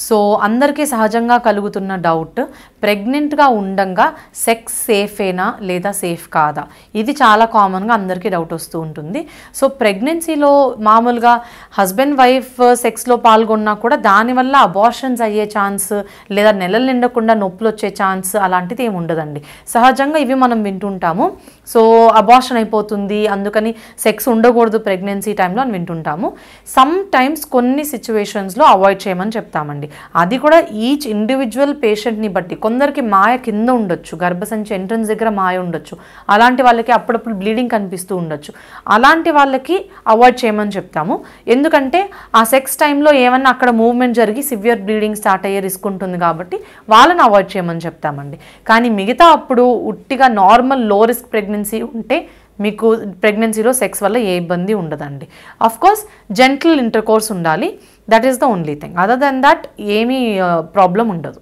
So అందరికీ సహజంగా కలుగుతున్న doubt, ప్రెగ్నెంట్గా ఉండంగా సెక్స్ సేఫేనా లేదా సేఫ్ కాదా, ఇది చాలా కామన్గా అందరికీ డౌట్ వస్తూ ఉంటుంది. సో ప్రెగ్నెన్సీలో మామూలుగా హస్బెండ్ వైఫ్ సెక్స్లో పాల్గొన్నా కూడా దానివల్ల అబార్షన్స్ అయ్యే ఛాన్స్ లేదా నెలలు నిండకుండా నొప్పులు వచ్చే ఛాన్స్ అలాంటిది ఏమి ఉండదండి. సహజంగా ఇవి మనం వింటుంటాము. సో అబార్షన్ అయిపోతుంది అందుకని సెక్స్ ఉండకూడదు ప్రెగ్నెన్సీ టైంలో అని వింటుంటాము. సమ్ టైమ్స్ కొన్ని సిచ్యువేషన్స్లో అవాయిడ్ చేయమని చెప్తామండి. అది కూడా ఈచ్ ఇండివిజువల్ పేషెంట్ని బట్టి. కొందరికి మాయ కింద ఉండొచ్చు, గర్భసంచి ఎంట్రన్స్ దగ్గర మాయ ఉండొచ్చు, అలాంటి వాళ్ళకి అప్పుడప్పుడు బ్లీడింగ్ కనిపిస్తూ ఉండొచ్చు. అలాంటి వాళ్ళకి అవాయిడ్ చేయమని చెప్తాము. ఎందుకంటే ఆ సెక్స్ టైంలో ఏమన్నా అక్కడ మూవ్మెంట్ జరిగి సివియర్ బ్లీడింగ్ స్టార్ట్ అయ్యే రిస్క్ ఉంటుంది కాబట్టి వాళ్ళని అవాయిడ్ చేయమని చెప్తామండి. కానీ మిగతా అప్పుడు ఉట్టిగా నార్మల్ లో రిస్క్ ప్రెగ్నెన్సీ ఉంటే మీకు ప్రెగ్నెన్సీలో సెక్స్ వల్ల ఏ ఇబ్బంది ఉండదండి. Of course gentle intercourse ఉండాలి, that is the only thing. Other than that ఏమీ ప్రాబ్లం ఉండదు.